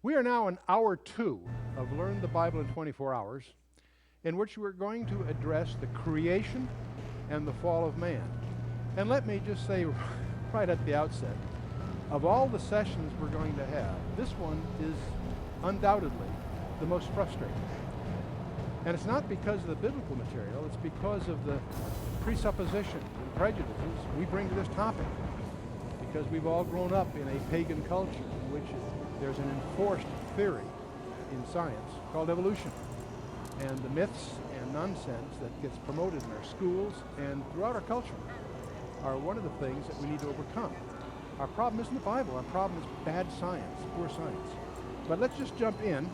We are now in hour 2 of Learn the Bible in 24 Hours, in which we're going to address the creation and the fall of man. And let me just say right at the outset, of all the sessions we're going to have, this one is undoubtedly the most frustrating. And it's not because of the biblical material, it's because of the presuppositions and prejudices we bring to this topic. Because we've all grown up in a pagan culture in which there's an enforced theory in science called evolution. And the myths and nonsense that gets promoted in our schools and throughout our culture are one of the things that we need to overcome. Our problem isn't the Bible, our problem is bad science, poor science. But let's just jump in.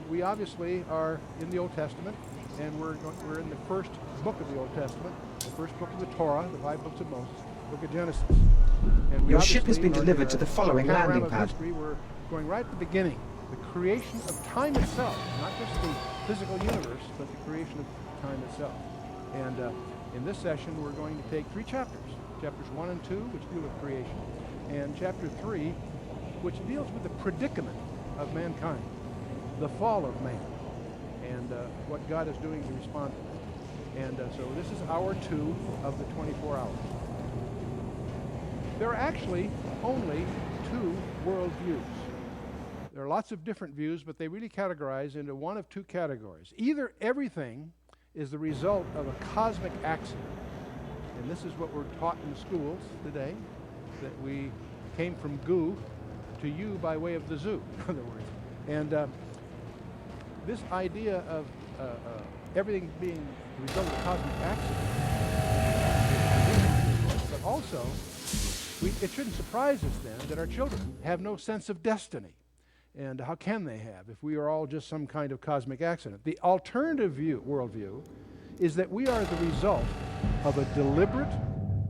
We obviously are in the Old Testament, and we're in the first book of the Old Testament, the first book of the Torah, the 5 books of Moses, the book of Genesis. And your ship has been delivered to the following landing pad. We're going right at the beginning, the creation of time itself, not just the physical universe, but the creation of time itself. And in this session, we're going to take 3 chapters, chapters 1 and 2, which deal with creation, and chapter 3, which deals with the predicament of mankind, the fall of man, and what God is doing to respond to that. And so this is hour 2 of the 24 hours. There are actually only 2 worldviews. There are lots of different views, but they really categorize into one of 2 categories. Either everything is the result of a cosmic accident, and this is what we're taught in schools today, that we came from goo to you by way of the zoo, in other words. And this idea of everything being the result of a cosmic accident, but also it shouldn't surprise us then that our children have no sense of destiny. And how can they have if we are all just some kind of cosmic accident? The alternative worldview is that we are the result of a deliberate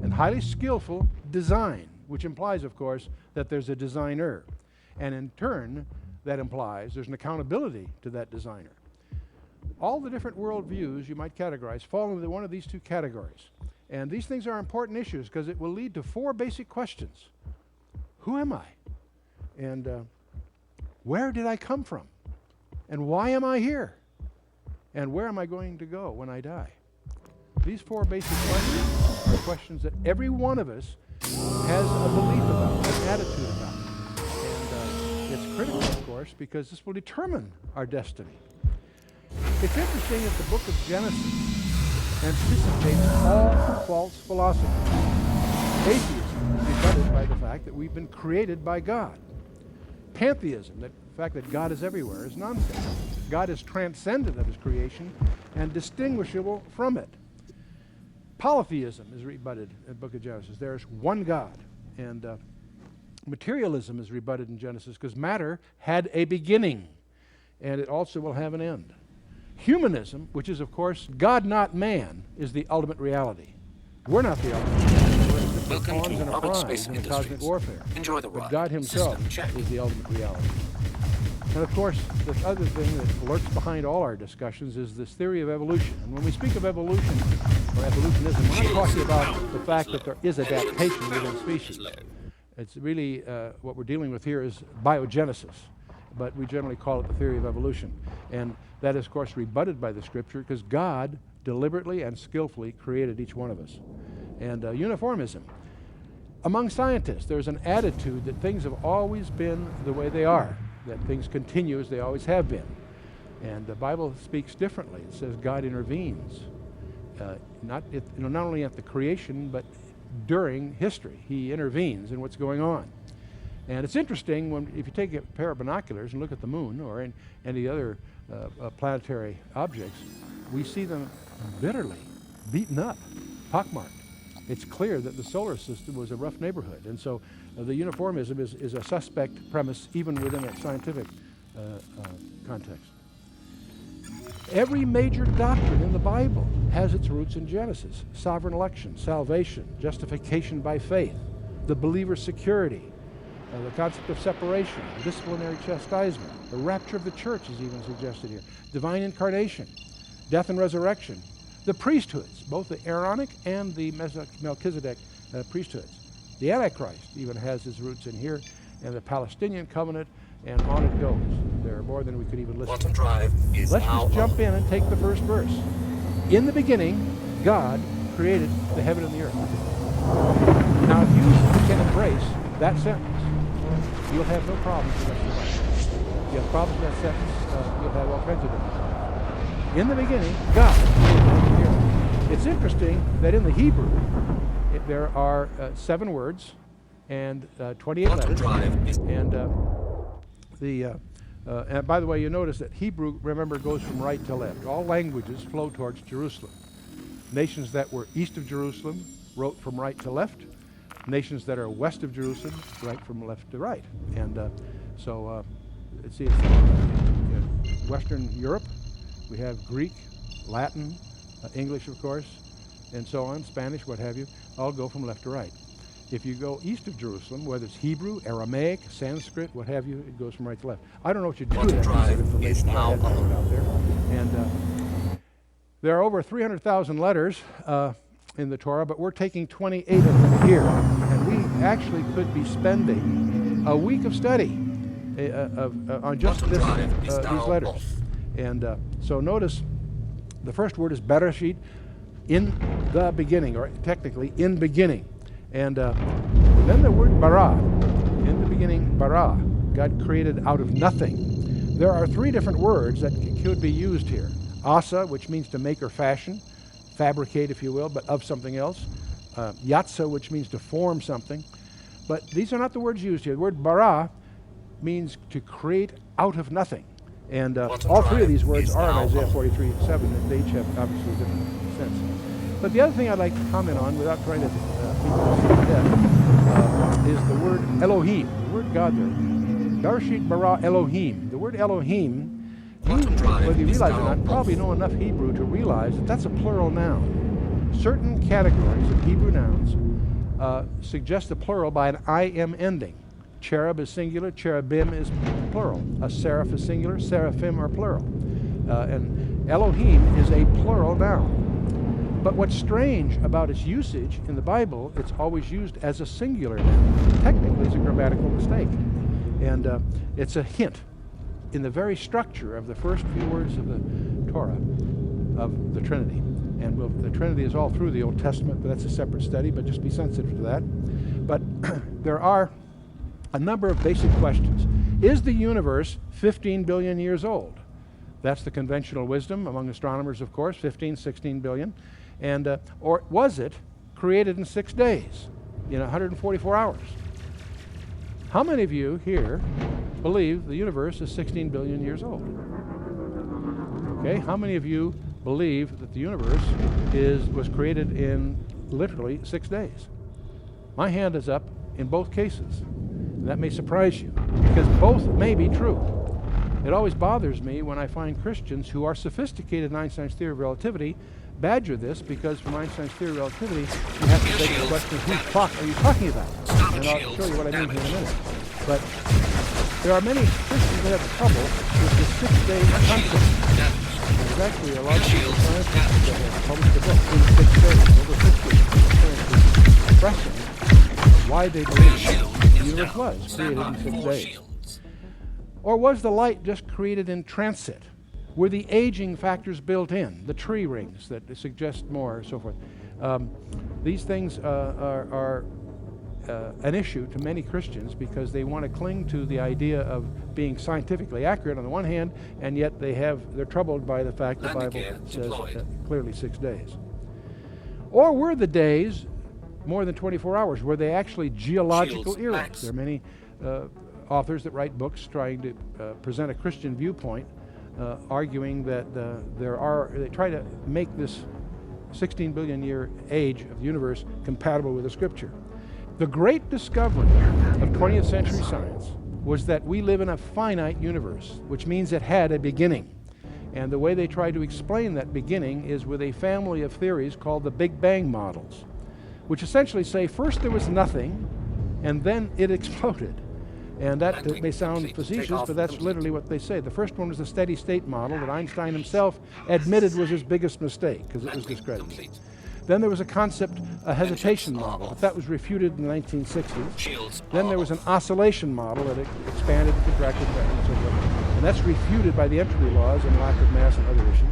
and highly skillful design, which implies, of course, that there's a designer. And in turn, that implies there's an accountability to that designer. All the different worldviews you might categorize fall into one of these 2 categories. And these things are important issues because it will lead to 4 basic questions. Who am I? And where did I come from? And why am I here? And where am I going to go when I die? These 4 basic questions are questions that every one of us has a belief about, an attitude about. And it's critical, of course, because this will determine our destiny. It's interesting that the book of Genesis anticipates all false philosophy. Atheism is rebutted by the fact that we've been created by God. Pantheism, the fact that God is everywhere, is nonsense. God is transcendent of his creation and distinguishable from it. Polytheism is rebutted in the book of Genesis. There is one God. And materialism is rebutted in Genesis because matter had a beginning, and it also will have an end. Humanism, which is, of course, God not man, is the ultimate reality. We're not the ultimate reality. We're the pawns and a prize in cosmic warfare. Enjoy the ride. But God himself is the ultimate reality. And of course, the other thing that lurks behind all our discussions is this theory of evolution. And when we speak of evolution, or evolutionism, we're not talking about the fact that there is adaptation within species. It's really, what we're dealing with here is biogenesis, but we generally call it the theory of evolution. And that is, of course, rebutted by the Scripture because God deliberately and skillfully created each one of us. And uniformism. Among scientists, there's an attitude that things have always been the way they are, that things continue as they always have been. And the Bible speaks differently. It says God intervenes, not only at the creation, but during history. He intervenes in what's going on. And it's interesting if you take a pair of binoculars and look at the moon or any other planetary objects, we see them bitterly beaten up, pockmarked. It's clear that the solar system was a rough neighborhood. And so the uniformism is a suspect premise even within a scientific context. Every major doctrine in the Bible has its roots in Genesis. Sovereign election, salvation, justification by faith, the believer's security, the concept of separation, disciplinary chastisement, the rapture of the church is even suggested here, divine incarnation, death and resurrection, the priesthoods, both the Aaronic and the Melchizedek priesthoods. The Antichrist even has his roots in here, and the Palestinian covenant and on it goes. There are more than we could even listen Bottom to. drive is Let's now just jump on. in and take the first verse. In the beginning, God created the heaven and the earth. Now, if you can embrace that sentence, you'll have no problems with the rest of your life. If you have problems with that sentence, you'll have all kinds of different problems. In the beginning, God created the heaven and the earth. It's interesting that in the Hebrew, there are 7 words and 28 Bottom letters. drive is And by the way, you notice that Hebrew, remember, goes from right to left. All languages flow towards Jerusalem. Nations that were east of Jerusalem wrote from right to left. Nations that are west of Jerusalem write from left to right. And let's see, it's Western Europe. We have Greek, Latin, English, of course, and so on, Spanish, what have you, all go from left to right. If you go east of Jerusalem, whether it's Hebrew, Aramaic, Sanskrit, what have you, it goes from right to left. I don't know what you do with that piece of information, but I had to put it out there. And there are over 300,000 letters in the Torah, but we're taking 28 of them here. And we actually could be spending a week of study on just these letters. And so notice the first word is Bereshit, in the beginning, or technically in beginning. And then the word bara, in the beginning, bara, God created out of nothing. There are 3 different words that could be used here. Asa, which means to make or fashion, fabricate, if you will, but of something else. Yatsa, which means to form something. But these are not the words used here. The word bara means to create out of nothing. And all 3 of these words are in Isaiah 43:7, and they each have obviously a different sense. But the other thing I'd like to comment on, without trying to beat this to death, is the word Elohim, the word God there. Bereshit bara Elohim. The word Elohim, whether you realize it or not, probably know enough Hebrew to realize that that's a plural noun. Certain categories of Hebrew nouns suggest a plural by an I-M ending. Cherub is singular, cherubim is plural. A seraph is singular, seraphim are plural. And Elohim is a plural noun. But what's strange about its usage in the Bible, it's always used as a singular noun. Technically, it's a grammatical mistake. And it's a hint in the very structure of the first few words of the Torah of the Trinity. And the Trinity is all through the Old Testament, but that's a separate study, but just be sensitive to that. But there are a number of basic questions. Is the universe 15 billion years old? That's the conventional wisdom among astronomers, of course, 15, 16 billion. And, or was it created in 6 days, in 144 hours? How many of you here believe the universe is 16 billion years old? Okay, how many of you believe that the universe was created in literally 6 days? My hand is up in both cases. And that may surprise you, because both may be true. It always bothers me when I find Christians who are sophisticated in Einstein's theory of relativity badger this, because from Einstein's theory of relativity, you have to take the question, whose clock are you talking about? And I'll show you what I mean here in a minute. But there are many Christians that have trouble with the 6-day concept. There's actually a lot of people scientists that have published a book in 6 days, over 6 days, expressing why they believe the universe was created in 6 days. Or was the light just created in transit? Were the aging factors built in? The tree rings that suggest more, and so forth. These things are an issue to many Christians, because they want to cling to the idea of being scientifically accurate on the one hand, and yet they're troubled by the fact the Bible says clearly 6 days. Or were the days more than 24 hours? Were they actually geological eras? There are many authors that write books trying to present a Christian viewpoint, arguing that they try to make this 16 billion year age of the universe compatible with the Scripture. The great discovery of 20th century science was that we live in a finite universe, which means it had a beginning. And the way they try to explain that beginning is with a family of theories called the Big Bang models, which essentially say first there was nothing, and then it exploded. And that may sound facetious, but that's literally what they say. The first one was the steady state model that Einstein himself admitted was his biggest mistake, because it was discredited. Then there was a concept, a hesitation model, but that was refuted in the 1960s. Then there was an oscillation model that expanded and contracted and so forth. And that's refuted by the entropy laws and lack of mass and other issues.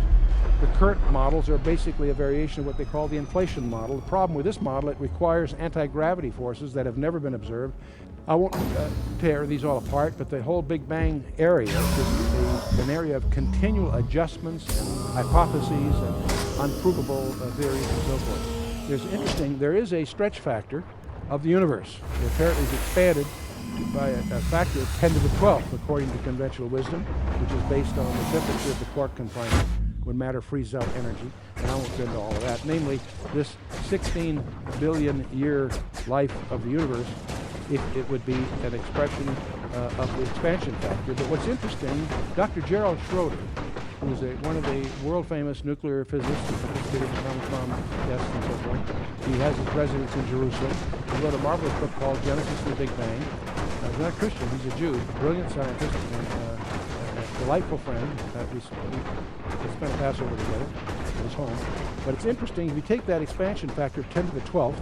The current models are basically a variation of what they call the inflation model. The problem with this model, it requires anti-gravity forces that have never been observed. I won't tear these all apart, but the whole Big Bang area is an area of continual adjustments and hypotheses and unprovable theories and so forth. There is a stretch factor of the universe. It apparently is expanded by a factor of 10 to the 12th, according to conventional wisdom, which is based on the temperature of the quark confinement when matter freezes out energy. And I won't get into all of that. Namely, this 16 billion year life of the universe, it would be an expression of the expansion factor. But what's interesting, Dr. Gerald Schroeder, who is one of the world-famous nuclear physicists who participated in atomic bomb tests and so forth, he has his residence in Jerusalem. He wrote a marvelous book called Genesis of the Big Bang. He's not a Christian, he's a Jew, a brilliant scientist, and a delightful friend. We spent a Passover together at his home. But it's interesting, if you take that expansion factor of 10 to the 12th,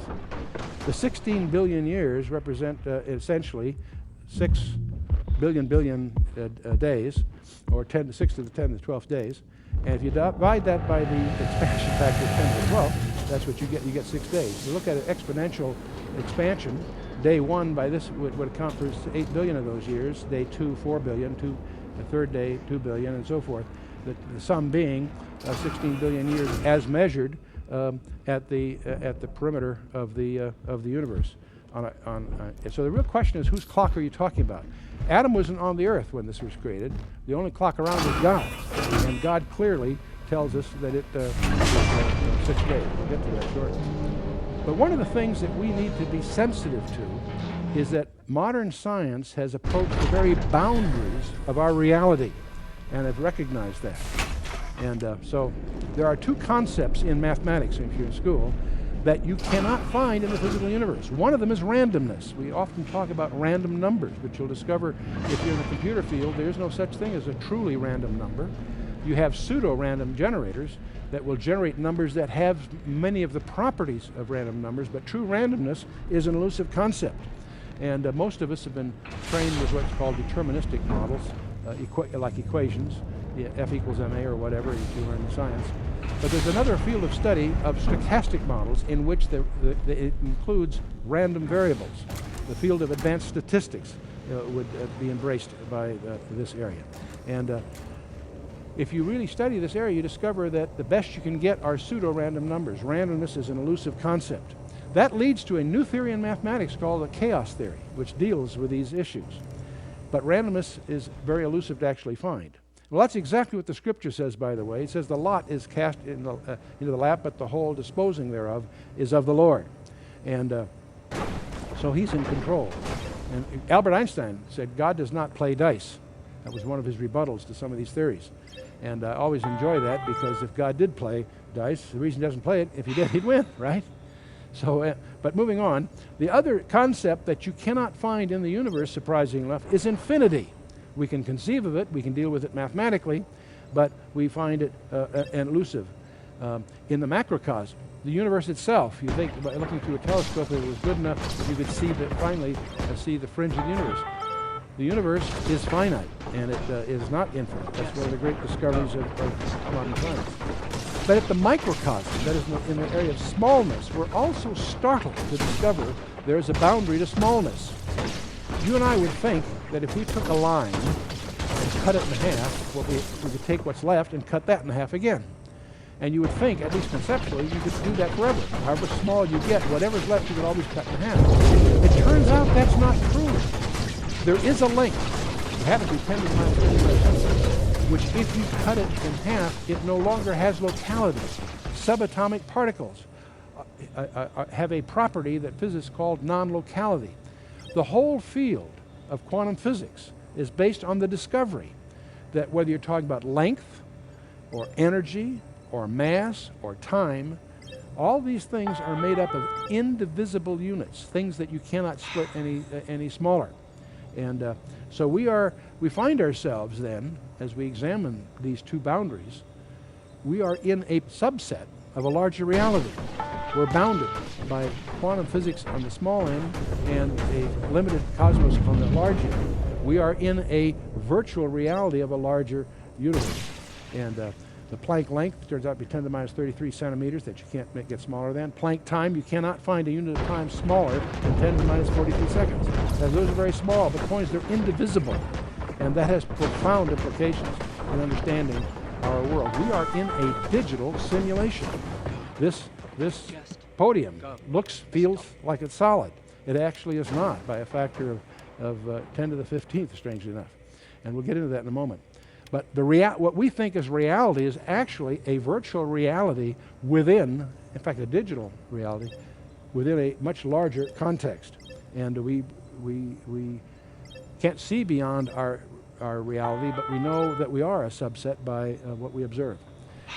the 16 billion years represent essentially 6 billion days, or 6 to the 10 to the 12th days. And if you divide that by the expansion factor of 10 to the 12th, that's what you get 6 days. You look at an exponential expansion, day 1 by this would account for 8 billion of those years, day 2, 4 billion, the third day, 2 billion, and so forth. The sum being 16 billion years as measured at the perimeter of the universe. So the real question is, whose clock are you talking about? Adam wasn't on the earth when this was created. The only clock around was God's, and God clearly tells us that it was 6 days. We'll get to that shortly. But one of the things that we need to be sensitive to is that modern science has approached the very boundaries of our reality and have recognized that. And so there are two concepts in mathematics, if you're in school, that you cannot find in the physical universe. One of them is randomness. We often talk about random numbers, but you'll discover if you're in the computer field, there's no such thing as a truly random number. You have pseudo-random generators that will generate numbers that have many of the properties of random numbers, but true randomness is an elusive concept. And most of us have been trained with what's called deterministic models, like equations, F equals ma or whatever you learn in science. But there's another field of study of stochastic models in which it includes random variables. The field of advanced statistics would be embraced by this area. And if you really study this area, you discover that the best you can get are pseudo-random numbers. Randomness is an elusive concept. That leads to a new theory in mathematics called the chaos theory, which deals with these issues. But randomness is very elusive to actually find. Well, that's exactly what the scripture says, by the way. It says the lot is cast into the lap, but the whole disposing thereof is of the Lord. And so he's in control. And Albert Einstein said God does not play dice. That was one of his rebuttals to some of these theories. And I always enjoy that, because if God did play dice, the reason he doesn't play it, if he did, he'd win, right? So, but moving on, the other concept that you cannot find in the universe, surprisingly enough, is infinity. We can conceive of it, we can deal with it mathematically, but we find it elusive. In the macrocosm, the universe itself, you think by looking through a telescope, if it was good enough that you could finally see the fringe of the universe. The universe is finite, and it is not infinite. That's one of the great discoveries of modern science. But at the microcosm, that is in the area of smallness, we're also startled to discover there's a boundary to smallness. You and I would think that if we took a line and cut it in half, we could take what's left and cut that in half again. And you would think, at least conceptually, you could do that forever. However small you get, whatever's left you could always cut in half. It turns out that's not true. There is a length. You have to be 10 to the minus 35, which if you cut it in half, it no longer has locality. Subatomic particles have a property that physicists call non-locality. The whole field of quantum physics is based on the discovery that whether you're talking about length or energy or mass or time, all these things are made up of indivisible units, things that you cannot split any smaller. And so we find ourselves then, as we examine these two boundaries, we are in a subset of a larger reality. we're bounded by quantum physics on the small end and a limited cosmos on the large end. We are in a virtual reality of a larger universe. And the Planck length turns out to be 10 to the minus 33 centimeters that you can't get smaller than. Planck time, you cannot find a unit of time smaller than 10 to the minus 43 seconds. As those are very small, but the point is they're indivisible. And that has profound implications in understanding our world. We are in a digital simulation. This podium feels like it's solid. It actually is not, by a factor of 10 to the 15th, strangely enough. And we'll get into that in a moment. But what we think is reality is actually a virtual reality within, in fact, a digital reality, within a much larger context. And we can't see beyond our reality, but we know that we are a subset by what we observe.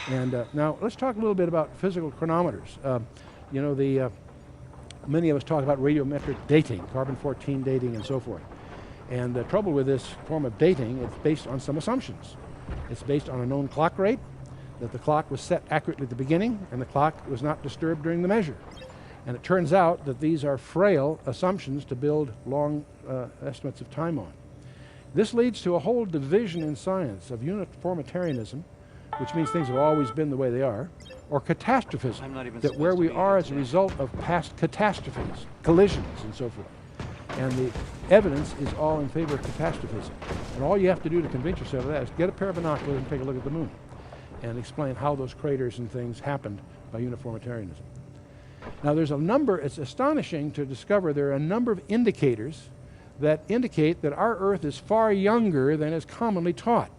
And now let's talk a little bit about physical chronometers. Many of us talk about radiometric dating, carbon-14 dating and so forth. And the trouble with this form of dating, it's based on some assumptions. It's based on a known clock rate, that the clock was set accurately at the beginning and the clock was not disturbed during the measure. And it turns out that these are frail assumptions to build long estimates of time on. This leads to a whole division in science of uniformitarianism, which means things have always been the way they are, or catastrophism, that where we are as a result of past catastrophes, collisions and so forth. And the evidence is all in favor of catastrophism. And all you have to do to convince yourself of that is get a pair of binoculars and take a look at the moon and explain how those craters and things happened by uniformitarianism. Now there's a number, it's astonishing to discover there are a number of indicators that indicate that our Earth is far younger than is commonly taught.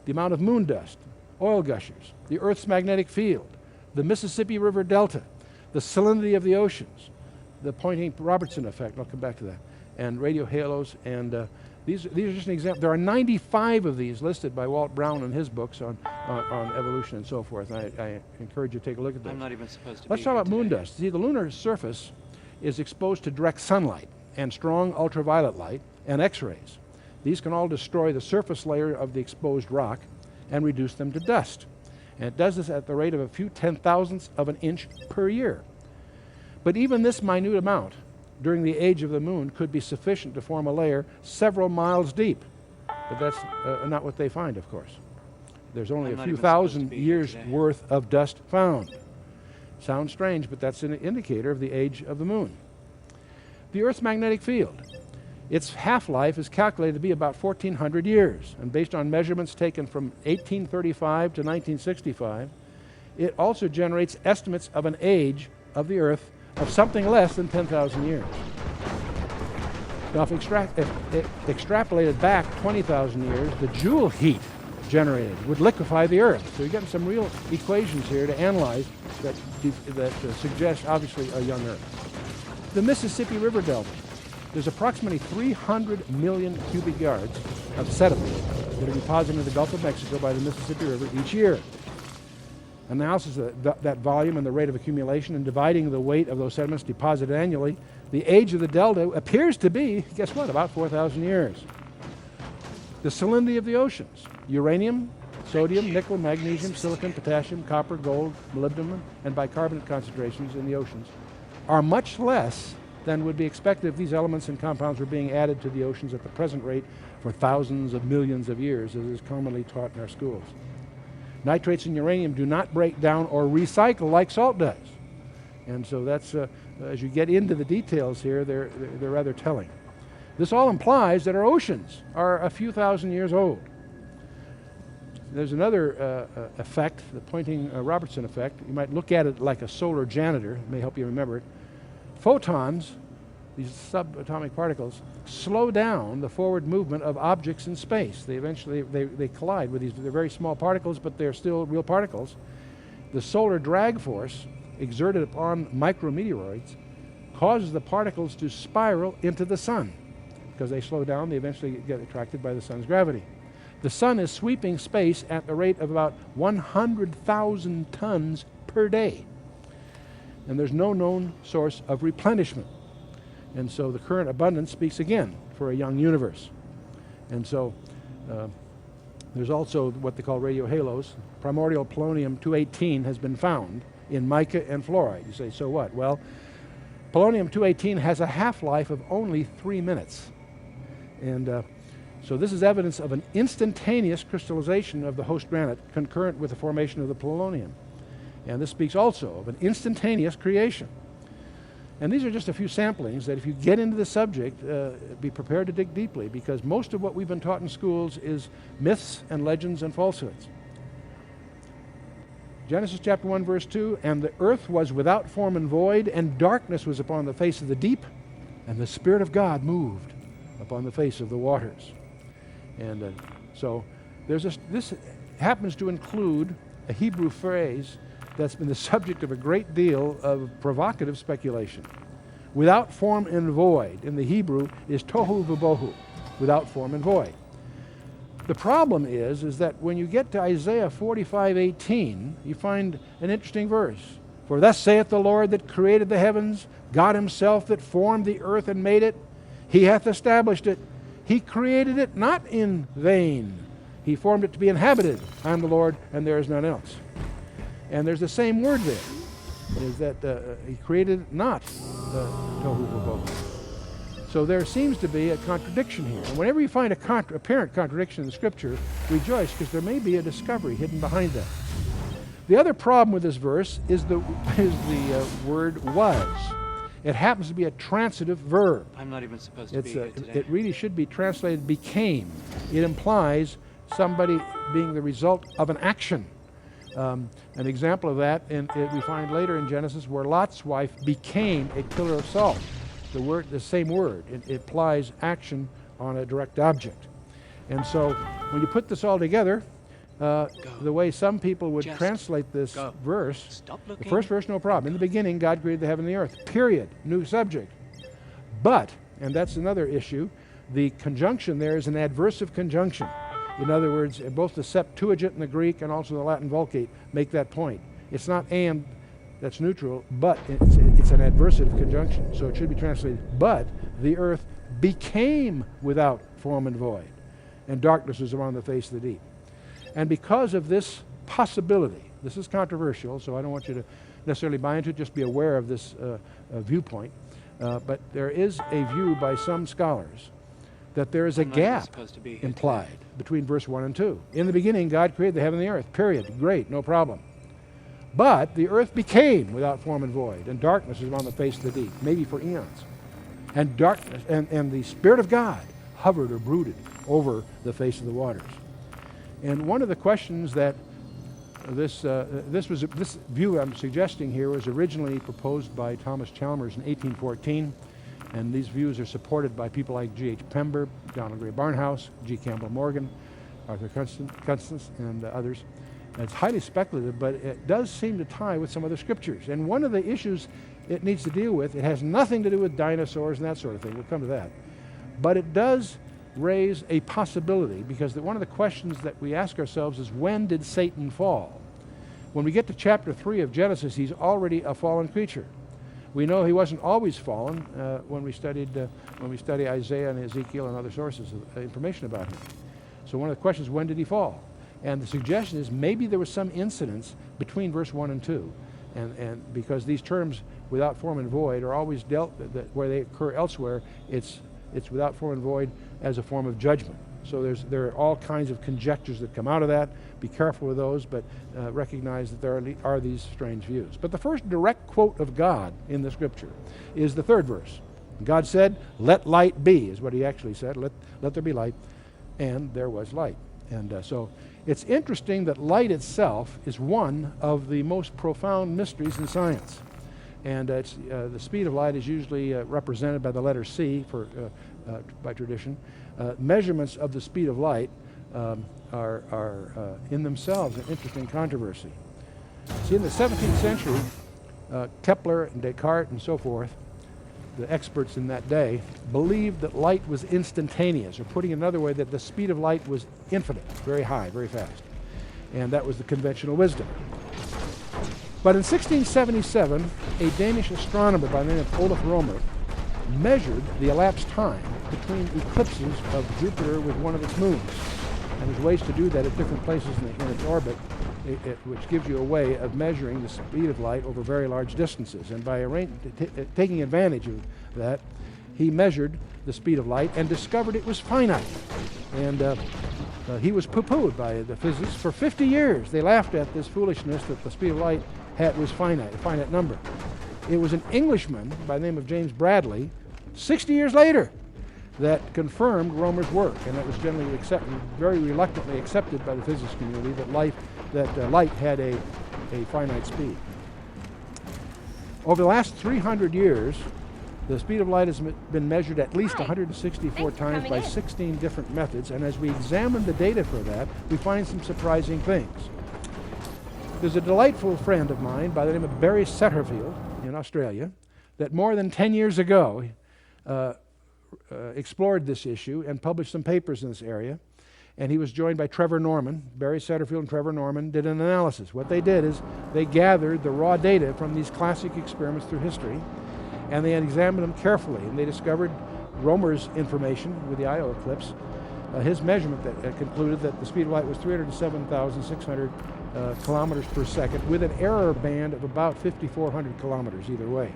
The amount of moon dust, oil gushers, the Earth's magnetic field, the Mississippi River Delta, the salinity of the oceans, the Poynting-Robertson effect, I'll come back to that, and radio halos, and these are just an example. There are 95 of these listed by Walt Brown in his books on evolution and so forth. I encourage you to take a look at those. I'm not even supposed to Let's talk about moon dust. See, the lunar surface is exposed to direct sunlight and strong ultraviolet light and X-rays. These can all destroy the surface layer of the exposed rock and reduce them to dust. And it does this at the rate of a few 10,000ths of an inch per year. But even this minute amount during the age of the moon could be sufficient to form a layer several miles deep. But that's not what they find, of course. There's only a few thousand years worth of dust found. Sounds strange, but that's an indicator of the age of the moon. The Earth's magnetic field. Its half-life is calculated to be about 1,400 years. And based on measurements taken from 1835 to 1965, it also generates estimates of an age of the Earth of something less than 10,000 years. Now, if extrapolated back 20,000 years, the joule heat generated would liquefy the Earth. So you're getting some real equations here to analyze that suggest, obviously, a young Earth. The Mississippi River Delta. There's approximately 300 million cubic yards of sediment that are deposited in the Gulf of Mexico by the Mississippi River each year. Analysis of that volume and the rate of accumulation and dividing the weight of those sediments deposited annually, the age of the delta appears to be, guess what, about 4,000 years. The salinity of the oceans, uranium, sodium, nickel, magnesium, silicon, potassium, copper, gold, molybdenum, and bicarbonate concentrations in the oceans are much less than would be expected if these elements and compounds were being added to the oceans at the present rate for thousands of millions of years, as is commonly taught in our schools. Nitrates and uranium do not break down or recycle like salt does. And so that's, as you get into the details here, they're rather telling. This all implies that our oceans are a few thousand years old. There's another effect, the Poynting-Robertson effect. You might look at it like a solar janitor. It may help you remember it. Photons, these subatomic particles, slow down the forward movement of objects in space. They eventually they collide with these. They're very small particles, but they're still real particles. The solar drag force exerted upon micrometeoroids causes the particles to spiral into the sun. Because they slow down, they eventually get attracted by the sun's gravity. The sun is sweeping space at the rate of about 100,000 tons per day. And there's no known source of replenishment. And so the current abundance speaks again for a young universe. And so there's also what they call radio halos. Primordial polonium-218 has been found in mica and fluorite. You say, so what? Well, polonium-218 has a half-life of only 3 minutes. And so this is evidence of an instantaneous crystallization of the host granite concurrent with the formation of the polonium. And this speaks also of an instantaneous creation. And these are just a few samplings that if you get into the subject, be prepared to dig deeply, because most of what we've been taught in schools is myths and legends and falsehoods. Genesis chapter 1 verse 2, and the earth was without form and void, and darkness was upon the face of the deep, and the Spirit of God moved upon the face of the waters. And so this happens to include a Hebrew phrase that's been the subject of a great deal of provocative speculation. Without form and void in the Hebrew is tohu v'bohu, without form and void. The problem is that when you get to Isaiah 45:18, you find an interesting verse. For thus saith the Lord that created the heavens, God himself that formed the earth and made it. He hath established it. He created it not in vain. He formed it to be inhabited. I am the Lord, and there is none else. And there's the same word there, is that he created it not tohu v'bohu. So there seems to be a contradiction here. And whenever you find apparent contradiction in the Scripture, rejoice, because there may be a discovery hidden behind that. The other problem with this verse is the word was. It happens to be a transitive verb. I'm not even supposed to be here today. It really should be translated became. It implies somebody being the result of an action. An example of that we find later in Genesis, where Lot's wife became a pillar of salt. The same word. It implies action on a direct object. And so when you put this all together, the way some people would translate this verse, the first verse, no problem. In the beginning, God created the heaven and the earth. Period. New subject. But, and that's another issue, the conjunction there is an adversive conjunction. In other words, both the Septuagint in the Greek and also the Latin Vulgate make that point. It's not and that's neutral, but it's an adversive conjunction. So it should be translated, but the earth became without form and void, and darkness was around the face of the deep. And because of this possibility, this is controversial, so I don't want you to necessarily buy into it, just be aware of this viewpoint. But there is a view by some scholars that there is a gap implied between verse 1 and 2. In the beginning, God created the heaven and the earth, period. Great, no problem. But the earth became without form and void, and darkness was on the face of the deep, maybe for eons. And darkness, and the Spirit of God hovered or brooded over the face of the waters. And one of the questions that this view I'm suggesting here was originally proposed by Thomas Chalmers in 1814, and these views are supported by people like G.H. Pember, Donald Gray Barnhouse, G. Campbell Morgan, Arthur Constance, and others. And it's highly speculative, but it does seem to tie with some other scriptures. And one of the issues it needs to deal with, it has nothing to do with dinosaurs and that sort of thing. We'll come to that. But it does raise a possibility, because one of the questions that we ask ourselves is, when did Satan fall? When we get to chapter 3 of Genesis, he's already a fallen creature. We know he wasn't always fallen when we study Isaiah and Ezekiel and other sources of information about him. So one of the questions, when did he fall? And the suggestion is maybe there was some incidence between verse 1 and 2, and because these terms without form and void are always dealt where they occur elsewhere, it's without form and void as a form of judgment. So there are all kinds of conjectures that come out of that. Be careful with those, but recognize that there are these strange views. But the first direct quote of God in the Scripture is the 3rd verse. God said, "Let light be," is what he actually said. Let there be light, and there was light. And so it's interesting that light itself is one of the most profound mysteries in science. And the speed of light is usually represented by the letter C by tradition. Measurements of the speed of light are in themselves an interesting controversy. See, in the 17th century, Kepler and Descartes and so forth, the experts in that day, believed that light was instantaneous, or putting it another way, that the speed of light was infinite, very high, very fast. And that was the conventional wisdom. But in 1677, a Danish astronomer by the name of Olaf Romer measured the elapsed time between eclipses of Jupiter with one of its moons. And there's ways to do that at different places in its orbit. which gives you a way of measuring the speed of light over very large distances. And by taking advantage of that, he measured the speed of light and discovered it was finite. And he was poo-pooed by the physicists for 50 years. They laughed at this foolishness that the speed of light was finite, a finite number. It was an Englishman by the name of James Bradley, 60 years later, that confirmed Romer's work, and that was generally accepted, very reluctantly accepted by the physics community, that light had a finite speed. Over the last 300 years, the speed of light has been measured at least 164 times by 16 different methods, and as we examine the data for that, we find some surprising things. There's a delightful friend of mine by the name of Barry Setterfield in Australia that more than 10 years ago explored this issue and published some papers in this area. And he was joined by Trevor Norman. Barry Setterfield and Trevor Norman did an analysis. What they did is they gathered the raw data from these classic experiments through history, and they examined them carefully, and they discovered Romer's information with the Io eclipse. His measurement that concluded that the speed of light was 307,600 kilometers per second with an error band of about 5,400 kilometers either way.